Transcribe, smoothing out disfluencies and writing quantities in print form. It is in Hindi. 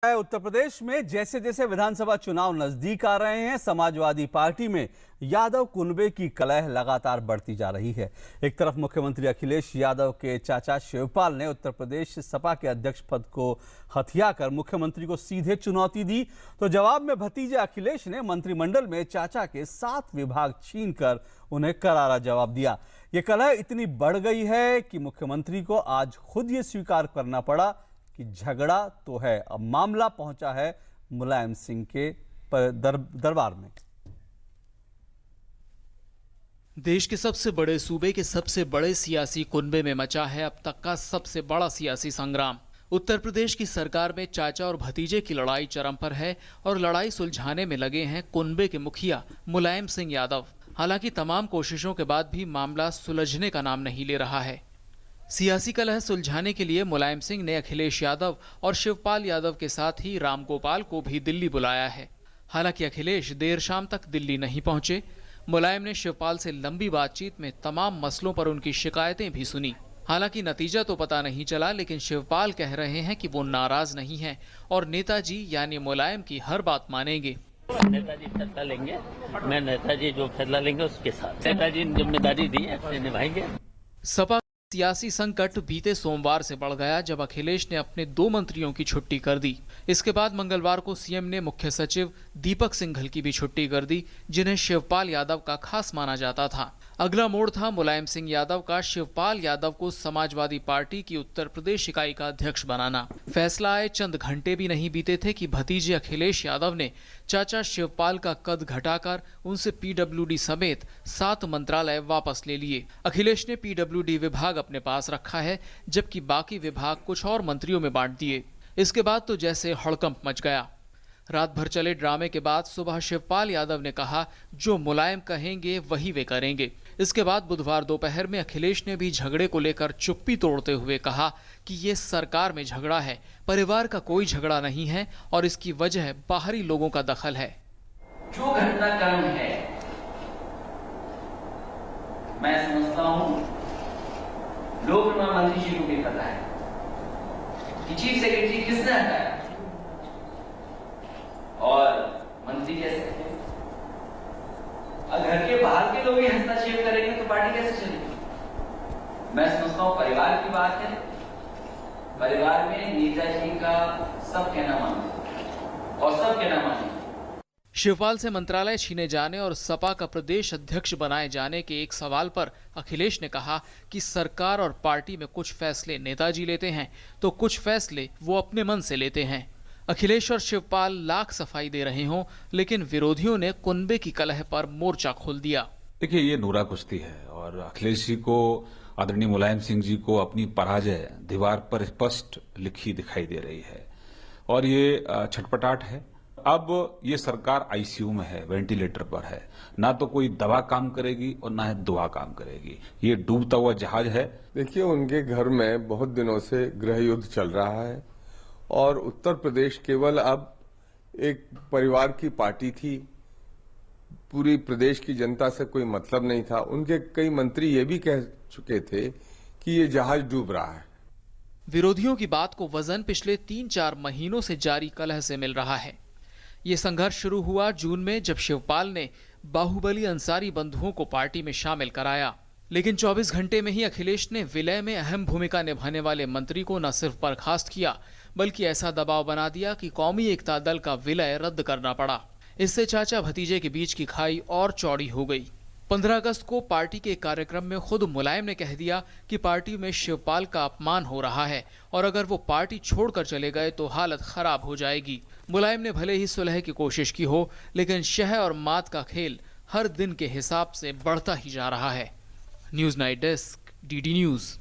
उत्तर प्रदेश में जैसे जैसे विधानसभा चुनाव नजदीक आ रहे हैं, समाजवादी पार्टी में यादव कुनबे की कलह लगातार बढ़ती जा रही है। एक तरफ मुख्यमंत्री अखिलेश यादव के चाचा शिवपाल ने उत्तर प्रदेश सपा के अध्यक्ष पद को हथियाकर मुख्यमंत्री को सीधे चुनौती दी, तो जवाब में भतीजे अखिलेश ने मंत्रिमंडल में चाचा के 7 विभाग छीनकर उन्हें करारा जवाब दिया। ये कलह इतनी बढ़ गई है कि मुख्यमंत्री को आज खुद ये स्वीकार करना पड़ा कि झगड़ा तो है, अब मामला पहुंचा है मुलायम सिंह के दरबार में। देश के सबसे बड़े सूबे के सबसे बड़े सियासी कुनबे में मचा है अब तक का सबसे बड़ा सियासी संग्राम। उत्तर प्रदेश की सरकार में चाचा और भतीजे की लड़ाई चरम पर है और लड़ाई सुलझाने में लगे हैं कुनबे के मुखिया मुलायम सिंह यादव। हालांकि तमाम कोशिशों के बाद भी मामला सुलझने का नाम नहीं ले रहा है। सियासी कलह सुलझाने के लिए मुलायम सिंह ने अखिलेश यादव और शिवपाल यादव के साथ ही रामगोपाल को भी दिल्ली बुलाया है। हालांकि अखिलेश देर शाम तक दिल्ली नहीं पहुंचे। मुलायम ने शिवपाल से लंबी बातचीत में तमाम मसलों पर उनकी शिकायतें भी सुनी। हालांकि नतीजा तो पता नहीं चला, लेकिन शिवपाल कह रहे हैं कि वो नाराज नहीं हैं और नेताजी यानी मुलायम की हर बात मानेंगे। नेताजी फैसला लेंगे, मैं नेताजी जो फैसला लेंगे उसके साथ नेताजी ने जिम्मेदारी दी है निभाएंगे। सपा सियासी संकट बीते सोमवार से बढ़ गया जब अखिलेश ने अपने 2 मंत्रियों की छुट्टी कर दी। इसके बाद मंगलवार को सीएम ने मुख्य सचिव दीपक सिंघल की भी छुट्टी कर दी, जिन्हें शिवपाल यादव का खास माना जाता था। अगला मोड़ था मुलायम सिंह यादव का शिवपाल यादव को समाजवादी पार्टी की उत्तर प्रदेश इकाई का अध्यक्ष बनाना। फैसला आए चंद घंटे भी नहीं बीते थे कि भतीजे अखिलेश यादव ने चाचा शिवपाल का कद घटाकर उनसे पीडब्ल्यूडी समेत 7 मंत्रालय वापस ले लिए। अखिलेश ने पीडब्ल्यूडी विभाग अपने पास रखा है, जबकि बाकी विभाग कुछ और मंत्रियों में बांट दिए। इसके बाद तो जैसे हड़कंप मच गया। रात भर चले ड्रामे के बाद सुबह शिवपाल यादव ने कहा जो मुलायम कहेंगे वही वे करेंगे। इसके बाद बुधवार दोपहर में अखिलेश ने भी झगड़े को लेकर चुप्पी तोड़ते हुए कहा कि ये सरकार में झगड़ा है, परिवार का कोई झगड़ा नहीं है और इसकी वजह बाहरी लोगों का दखल है। जो घटनाक्रम है मैं समझता हूं लोक निर्माण मंत्री जी को भी पता है कि चीफ सेक्रेटरी किसने हटाया और मंत्री कैसे थे। अगर घर के बाहर के लोग ही हस्तक्षेप करेंगे तो पार्टी कैसे चलेगी। मैं समझता हूं परिवार की बात है, परिवार में नेताजी का सब कहना माने और सब कहना माने। शिवपाल से मंत्रालय छीने जाने और सपा का प्रदेश अध्यक्ष बनाए जाने के एक सवाल पर अखिलेश ने कहा कि सरकार और पार्टी में कुछ फैसले नेताजी लेते हैं तो कुछ फैसले वो अपने मन से लेते हैं। अखिलेश और शिवपाल लाख सफाई दे रहे हों, लेकिन विरोधियों ने कुनबे की कलह पर मोर्चा खोल दिया। देखिए, ये नूरा कुश्ती है और अखिलेश जी को, आदरणीय मुलायम सिंह जी को अपनी पराजय दीवार पर स्पष्ट लिखी दिखाई दे रही है और ये छटपटाट है। अब ये सरकार आईसीयू में है, वेंटिलेटर पर है, ना तो कोई दवा काम करेगी और ना है दुआ काम करेगी। ये डूबता हुआ जहाज है। देखिए, उनके घर में बहुत दिनों से गृह युद्ध चल रहा है और उत्तर प्रदेश केवल अब एक परिवार की पार्टी थी, पूरी प्रदेश की जनता से कोई मतलब नहीं था। उनके कई मंत्री ये भी कह चुके थे कि ये जहाज डूब रहा है। विरोधियों की बात को वजन पिछले 3-4 महीनों से जारी कलह से मिल रहा है। ये संघर्ष शुरू हुआ जून में जब शिवपाल ने बाहुबली अंसारी बंधुओं को पार्टी में शामिल कराया, लेकिन 24 घंटे में ही अखिलेश ने विलय में अहम भूमिका निभाने वाले मंत्री को न सिर्फ बर्खास्त किया बल्कि ऐसा दबाव बना दिया कि कौमी एकता दल का विलय रद्द करना पड़ा। इससे चाचा भतीजे के बीच की खाई और चौड़ी हो गई। 15 अगस्त को पार्टी के कार्यक्रम में खुद मुलायम ने कह दिया कि पार्टी में शिवपाल का अपमान हो रहा है और अगर वो पार्टी छोड़कर चले गए तो हालत खराब हो जाएगी। मुलायम ने भले ही सुलह की कोशिश की हो, लेकिन शह और मात का खेल हर दिन के हिसाब से बढ़ता ही जा रहा है। News night desk, DD news.